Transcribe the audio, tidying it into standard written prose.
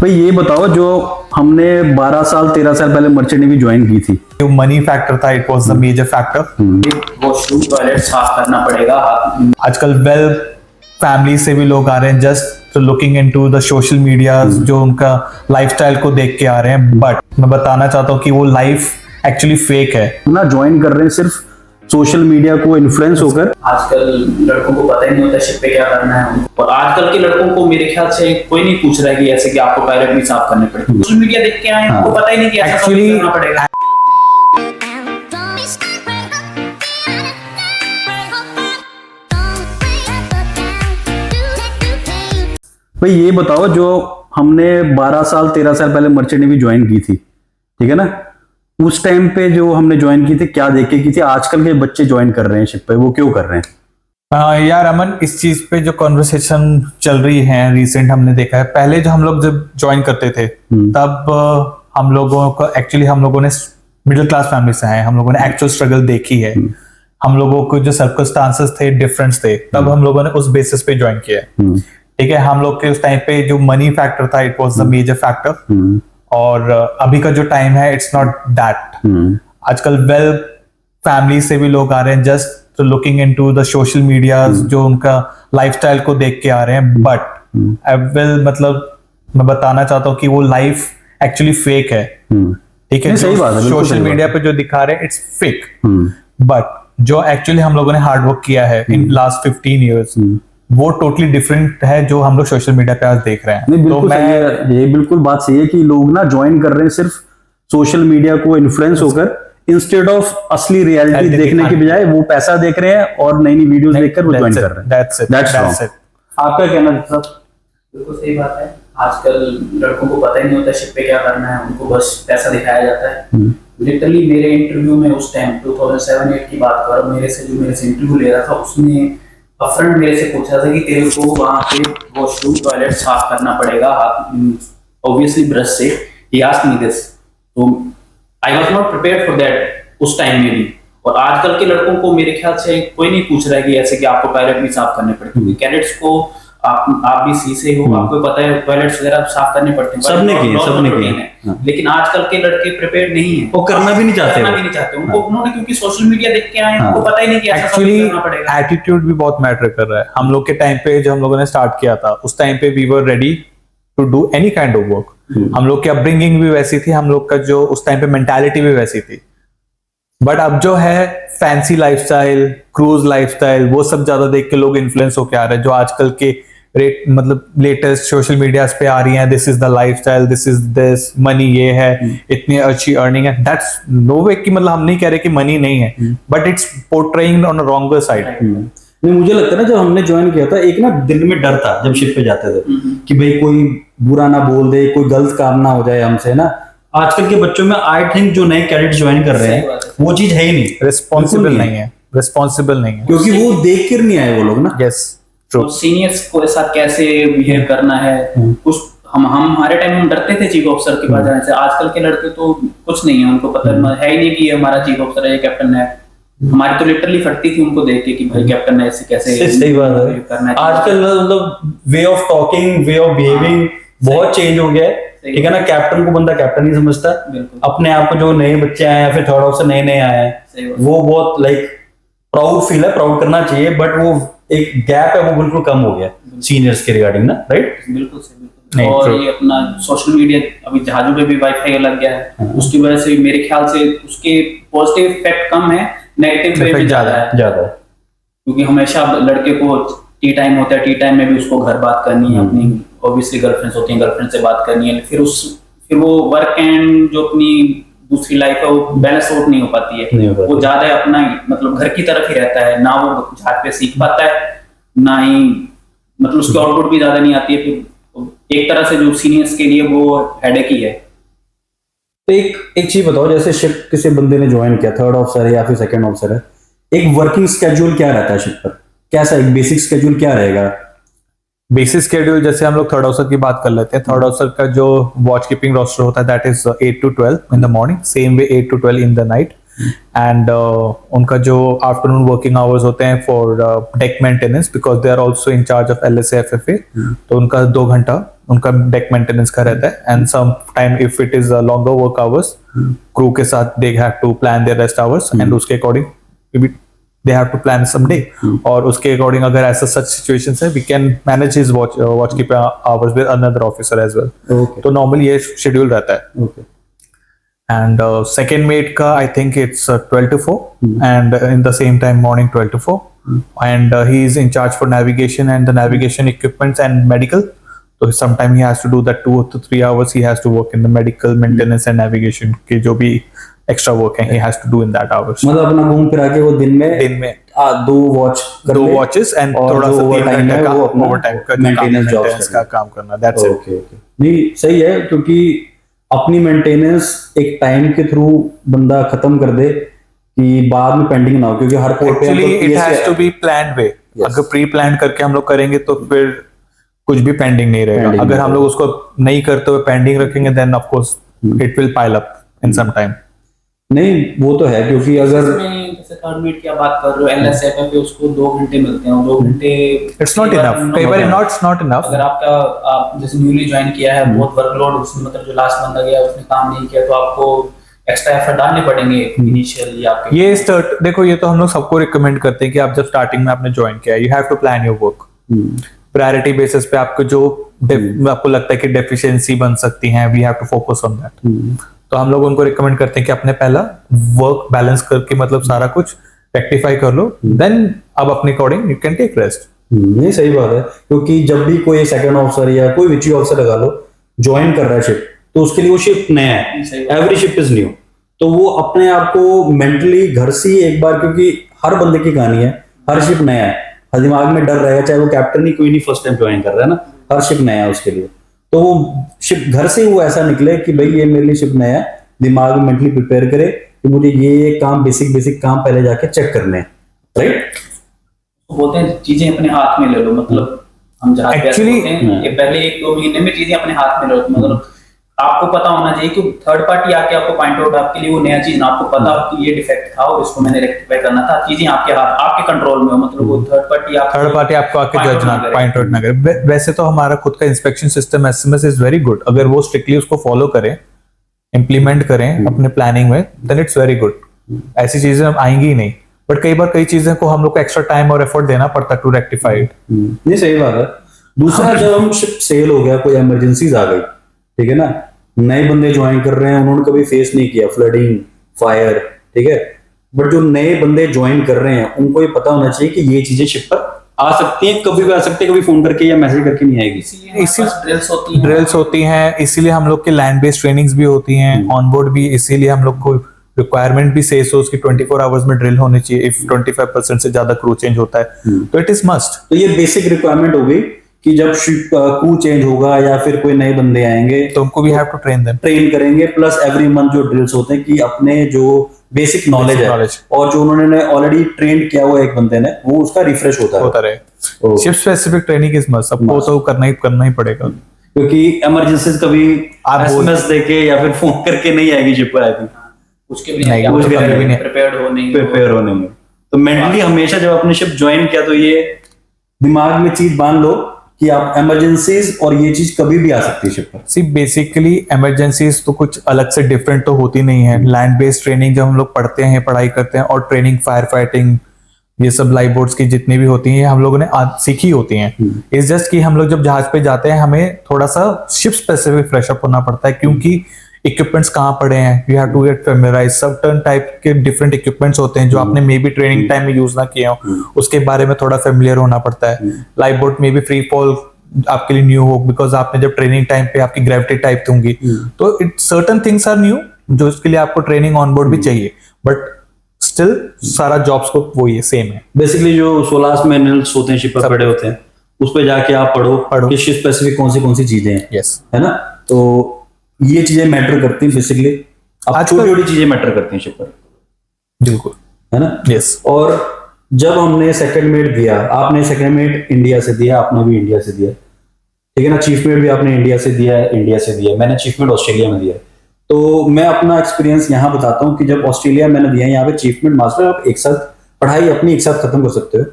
भाई ये बताओ, जो हमने 12 साल 13 साल पहले मर्चेंट नेवी ज्वाइन की थी, जो मनी फैक्टर था, it was the major factor. Washroom toilet साफ करना पड़ेगा। आजकल वेल फैमिली से भी लोग आ रहे हैं just looking into the social media, जो उनका लाइफस्टाइल को देख के आ रहे हैं। बट मैं बताना चाहता हूँ कि वो लाइफ एक्चुअली फेक है ना। ज्वाइन कर रहे हैं सिर्फ सोशल मीडिया को इन्फ्लुएंस होकर। आजकल लड़कों को पता ही नहीं होता शिप पे क्या करना है, और आजकल के लड़कों को मेरे ख्याल से कोई नहीं पूछ रहा है कि ऐसे कि आपको टॉयलेट भी साफ करने पड़ेंगे। सोशल मीडिया देख के आए, उनको पता ही नहीं कि ऐसा सब Actually, करना पड़ेगा। भाई ये बताओ, जो हमने 12 साल 13 साल पहले मर्चेंट नेवी ज्वाइन की थी, ठीक है ना, उस टाइम पे जो हमने ज्वाइन की थी क्या देख के की थी? आजकल के बच्चे ज्वाइन कर रहे हैं शिप पे, वो क्यों कर रहे हैं? यार अमन, इस चीज पे जो कॉन्वर्सेशन चल रही है रिसेंट, हमने देखा है। पहले जो हम लोग जब ज्वाइन करते थे तब हम लोगों को एक्चुअली, हम लोगों ने मिडिल क्लास फैमिली से आए, हम लोगों ने एक्चुअल स्ट्रगल देखी है। हम लोगों को जो सर्कमस्टांसेस थे डिफरेंस थे, तब हम लोगों ने उस बेसिस पे ज्वाइन किया है। ठीक है, हम लोग के उस टाइम पे जो मनी फैक्टर था, it was the major factor. और अभी का जो टाइम है, इट्स नॉट दैट। आजकल वेल फैमिली से भी लोग आ रहे हैं just looking into the social media, जो उनका लाइफस्टाइल को देख के आ रहे हैं। बट आई विल, मतलब मैं बताना चाहता हूँ कि वो लाइफ एक्चुअली फेक है। ठीक है, सही बात है, सोशल मीडिया पे जो दिखा रहे हैं इट्स फेक। बट जो एक्चुअली हम लोगों ने हार्ड वर्क किया है इन लास्ट 15 ईयर्स, वो टोटली डिफरेंट है जो हम लोग सोशल मीडिया पे आज देख रहे हैं। नहीं, बिल्कुल सही है, ये बिल्कुल बात सही है कि लोग ना ज्वाइन कर रहे हैं सिर्फ सोशल मीडिया को इन्फ्लुएंस होकर, इंस्टेड ऑफ असली रियलिटी देखने के बजाय वो पैसा देख रहे हैं और नई नई वीडियोस देखकर वो ज्वाइन कर रहे हैं। That's it. आपका कहना है साहब? बिल्कुल सही बात है। आजकल लड़कों को पता ही नहीं होता शिप पे क्या करना है, उनको बस पैसा दिखाया जाता है। लिटरली मेरे इंटरव्यू में उस टाइम 2007-8 की बात करो, मेरे से इंटरव्यू ले रहा था, उसने फ्रेंड मेरे से पूछा था कि तेरे को वहाँ पे वॉशरूम टॉयलेट साफ करना पड़ेगा ऑब्वियसली ब्रश से। ही आस्क्ड मी दिस, तो I was not prepared for that उस टाइम में भी। और आजकल के लड़कों को मेरे ख्याल से कोई नहीं पूछ रहा है कि ऐसे कि आपको टॉयलेट भी साफ करने पड़ेंगे। कैडेट्स को आप भी सी से हो, आपको पता है टॉयलेट्स वगैरह साफ करने पड़ते हैं, सबने किए। लेकिन आजकल के लड़के प्रिपेयर्ड नहीं है, वो करना भी नहीं चाहते। उन्होंने क्योंकि सोशल मीडिया देख के आए, उनको पता ही नहीं कि ऐसा सब एक्चुअली करना पड़ेगा। एटीट्यूड भी बहुत मैटर कर रहा है। हम लोग के टाइम पे जो हम लोगों ने स्टार्ट किया था, उस टाइम पे we were ready to do any kind of work. हम लोग की अपब्रिंगिंग भी वैसी थी, हम लोग का जो उस टाइम पे मेंटालिटी भी वैसी थी। बट अब जो है फैंसी लाइफस्टाइल, क्रूज लाइफस्टाइल, वो सब ज्यादा देख के लोग इन्फ्लुएंस होके आ रहे हैं। जो आजकल के रेट, मतलब लेटेस्ट सोशल मीडिया पे आ रही हैं, this is the lifestyle, this is this money, ये है, इतनी अच्छी अर्निंग है। दैट्स नो वे कि, मतलब हम नहीं कह रहे कि मनी नहीं है, but it's portraying on a wronger side. नहीं, मुझे लगता है ना, जब हमने ज्वाइन किया था, एक ना दिल में डर था जब शिप पे जाते थे कि भाई कोई बुरा ना बोल दे, कोई गलत काम ना हो जाए हमसे ना। आजकल के बच्चों में आई थिंक जो नए कैडेट ज्वाइन कर रहे हैं वो चीज है ही नहीं, रिस्पॉन्सिबल नहीं है, रिस्पॉन्सिबल नहीं है, क्योंकि वो देख कर नहीं आए वो लोग ना। यस, तो सीनियर्स को साथ कैसे बिहेव करना है, कुछ हम हमारे टाइम हम डरते थे चीफ ऑफिसर के पास जाने से। आजकल के लड़के तो कुछ नहीं है, उनको पता है ही नहीं कि ये हमारा चीफ ऑफिसर है, ये कैप्टन है। हमारी तो लिटरली फटती थी उनको देख के कि भाई कैप्टन है, ऐसे कैसे। सही बात है। करना है। आजकल मतलब way of talking, way of behaving बहुत चेंज हो गया है। ठीक है ना, कैप्टन को बंदा कैप्टन ही समझता है अपने आप को। जो नए बच्चे आए हैं, फिर थर्ड ऑफिसर नए नए आए हैं, वो बहुत लाइक प्राउड फील है, प्राउड करना चाहिए। बट वो एक गैप है, वो बिल्कुल कम हो गया सीनियर्स के रिगार्डिंग ना, राइट? बिल्कुल सही। और ये अपना सोशल मीडिया, अभी जहाजों पे भी वाईफाई लग गया है, उसकी वजह से मेरे ख्याल से उसके पॉजिटिव इफेक्ट कम है, नेगेटिव इफेक्ट ज्यादा है। क्योंकि हमेशा लड़के को टी टाइम होता है, टी टाइम में भी उसको घर बात करनी है, अपनी ऑब्वियसली गर्लफ्रेंड्स होती हैं, गर्लफ्रेंड से बात करनी है। फिर वो वर्क एंड जो अपनी दूसरी लाइफ है वो बैलेंस आउट नहीं हो पाती है। वो ज्यादा अपना मतलब घर की तरफ ही रहता है, ना वो झाड़ पे सीख पाता है, ना ही मतलब उसकी आउटपुट भी ज्यादा नहीं आती है। फिर एक तरह से जो सीनियर्स के लिए वो हेडेक ही है। तो एक चीज बताओ, जैसे शिप किसी बंदे ने ज्वाइन किया, थर्ड ऑफिसर है या फिर सेकंड ऑफिसर है, एक वर्किंग स्केड्यूल क्या रहता है शिप पर? कैसा एक बेसिक स्केड्यूल क्या रहेगा? बेसिक शेड्यूल, जैसे हम लोग थर्ड ऑफिसर की बात कर लेते हैं। थर्ड ऑफिसर का जो वॉच कीपिंग रोस्टर होता है, that is 8 to 12 in the morning, same way 8 to 12 in the night. And उनका जो आफ्टरनून वर्किंग आवर्स होते हैं for deck maintenance, because they are also in charge of LSA FFA, तो उनका 2 घंटा उनका डेक मेंटेनेंस का रहता है and some time if it is longer work hours crew के साथ they have to plan their rest hours and उसके according they have to plan some day और उसके अकॉर्डिंग अगर ऐसा सच सिचुएशंस है we can manage his watch keeper hours with another officer as well. Okay. तो normally ये schedule रहता है. Okay. And second mate का I think it's 12 to 4 and in the same time morning 12 to 4 and he is in charge for navigation and the navigation equipments and medical. So sometime he has to do that 2 to 3 hours he has to work in the medical maintenance and navigation के जो भी extra work है he has to do in that hours. मतलब अपना घूम फिरा के वो दिन में 2 वॉचेस एंड थोड़ा सा 3 घंटे का ओवरटाइम का मेंटेनेंस का काम करना. That's it. ओके. नहीं सही है क्योंकि अपनी मेंटेनेंस एक टाइम के थ्रू बंदा खत्म कर दे कि बाद में पेंडिंग ना हो क्योंकि हर पोर्ट पे actually it has to be planned way. अगर प्री प्लान करके हम लोग करेंगे तो फिर कुछ भी पेंडिंग नहीं रहेगा. अगर हम लोग उसको नहीं करते हुए पेंडिंग रखेंगे then of course it will pile up in some time. नहीं वो तो है क्योंकि अगर जैसे थर्ड मीट की आप बात कर रहे हो एलएसएफ पे उसको 2 घंटे मिलते हैं. 2 घंटे इट्स नॉट इनफ. कई बार नॉट इनफ. अगर आप जैसे न्यूली ज्वाइन किया है बहुत वर्कलोड उसमें मतलब जो लास्ट बंदा गया उसने काम नहीं किया तो आपको एक्स्ट्रा एफर्ट डालने पड़ेंगे इनिशियली आपके. ये स्टार्ट देखो ये तो हम लोग सबको रिकमेंड करते हैं कि आप जब स्टार्टिंग में आपने ज्वाइन किया you have to plan your work. Priority basis पे आपको जो आपको लगता है कि डेफिशिएंसी बन सकती है we have to focus on that. तो हम लोग उनको रिकमेंड करते हैं कि अपने पहला वर्क बैलेंस करके मतलब सारा कुछ रेक्टिफाई कर लो देन अब अपने according you can take rest. ये सही बात है क्योंकि जब भी कोई सेकंड ऑफिसर या कोई विची ऑफिसर लगा लो ज्वाइन कर रहा है शिप तो उसके लिए वो शिप नया है. Every ship is new. तो वो अपने आप को मेंटली घर से ही एक बार क्योंकि हर बंदे की कहानी है हर शिप नया है हर दिमाग में डर रहेगा चाहे वो कैप्टन ही कोई नहीं फर्स्ट टाइम ज्वाइन कर रहा है ना हर शिप नया है उसके लिए. तो वो शिप घर से वो ऐसा निकले कि भाई ये मेरे लिए शिप नया है दिमाग में मेंटली प्रिपेयर करे कि मुझे ये काम बेसिक काम पहले जाके चेक करने हैं. राइट. बोलते हैं चीजें अपने हाथ में ले लो मतलब हम जहाँ एक्चुअली ये पहले 1-2 महीने में चीजें अपने हाथ में ले लो मतलब आपको पता होना चाहिए कि थर्ड पार्टी आके आपको पॉइंट आउट आपके लिए वो नया चीज ना आपको पता हो कि ये डिफेक्ट था और इसको मैंने रेक्टिफाई करना था. चीजें आपके हाथ आपके कंट्रोल में हो मतलब वो थर्ड पार्टी आपको आके जज ना पॉइंट आउट ना करे. वैसे तो हमारा खुद का inspection system SMS is very good. अगर वो स्ट्रिक्टली उसको फॉलो करें इम्प्लीमेंट करें अपने प्लानिंग में देन इट्स वेरी गुड. ऐसी चीजें आएंगी ही नहीं बट कई चीजें को हम लोग को एक्स्ट्रा टाइम और एफर्ट देना पड़ता है टू रेक्टिफाई इट. ये सही बात है. दूसरा जब हम शिप सेल हो गया कोई इमरजेंसीज आ गई ठीक है ना नए बंदे ज्वाइन कर रहे हैं उन्होंने कभी फेस नहीं किया फ्लडिंग फायर ठीक है बट जो नए बंदे ज्वाइन कर रहे हैं उनको ये पता होना चाहिए कि ये चीजें शिप पर आ सकती हैं कभी भी आ सकती है कभी फोन करके या मैसेज करके नहीं आएगी. इसी ड्रिल्स होती हैं इसीलिए हम लोग के लैंड बेस्ड ट्रेनिंग्स भी होती हैं ऑन बोर्ड भी. इसीलिए हम लोग को रिक्वायरमेंट भी सेस हो उसकी 24 आवर्स में ड्रिल होनी चाहिए इफ 25% से ज्यादा क्रू चेंज होता है तो इट इज मस्ट. तो ये बेसिक रिक्वायरमेंट हो गई कि जब शिप क्रू चेंज होगा या फिर कोई नए बंदे आएंगे तो उनको भी हैव टू ट्रेन करेंगे प्लस एवरी मंथ जो ड्रिल्स होते हैं कि अपने जो बेसिक नॉलेज है और जो उन्होंने ऑलरेडी ट्रेन किया हुआ एक बंदे ने वो उसका रिफ्रेश होता रहे. Ship specific training is must. सबको तो करना ही पड़ेगा क्योंकि इमरजेंसीज कभी आप एसएमएस देके या फिर फोन करके नहीं आएगी शिप पर. आई थिंक उसके भी नहीं प्रिपेयर होने में. तो मेंटली हमेशा जब अपने शिप ज्वाइन किया तो ये दिमाग में चीज बांध लो कि आप इमरजेंसीज और ये चीज कभी भी आ सकती है शिप पर. सी बेसिकली इमरजेंसीज तो कुछ अलग से डिफरेंट तो होती नहीं है. लैंड बेस्ड ट्रेनिंग जब हम लोग पढ़ते हैं पढ़ाई करते हैं और ट्रेनिंग फायर फाइटिंग ये सब लाइफ बोट्स की जितनी भी होती हैं हम लोगों ने आज सीखी होती हैं. इट्स जस्ट कि हम लोग जब जहाज पे जाते हैं हमें थोड़ा सा शिप स्पेसिफिक फ्रेश अप होना पड़ता है क्योंकि इक्विपमेंट्स कहाँ पड़े हैं we have to get familiarise. Certain type के डिफरेंट इक्विपमेंट्स होते हैं जो आपने मे बी ट्रेनिंग टाइम में यूज ना किए हो उसके बारे में थोड़ा फेमिलियर होना पड़ता है. लाइफ बोट में भी फ्री फॉल आपके लिए न्यू हो बिकॉज आपने जब ट्रेनिंग टाइम पे आपकी ग्रेविटी टाइप होंगी तो it certain things are new जो इसके लिए आपको ट्रेनिंग ऑन बोर्ड भी चाहिए बट स्टिल सारा जॉब स्कोप वही है सेम है. बेसिकली जो 16 मैनुअल्स होते हैं शिप पर पड़े होते हैं उस पे जाके आप पढ़ो कि शिप स्पेसिफिक कौन सी चीजें हैं. यस है ना. तो ये चीजें मैटर करती हैं बेसिकली. अब छोटी चीजें मैटर करती हैं शिप पर. बिल्कुल है ना. यस. और जब हमने सेकंड मेट दिया आपने सेकंड मेट इंडिया से दिया आपने भी इंडिया से दिया ठीक है ना. चीफ मेट भी आपने इंडिया से दिया मैंने चीफ मेट ऑस्ट्रेलिया में दिया. तो मैं अपना एक्सपीरियंस यहाँ बताता हूँ कि जब ऑस्ट्रेलिया मैंने दिया यहाँ पे चीफ मेट मास्टर आप एक साथ पढ़ाई अपनी एक साथ खत्म कर सकते हो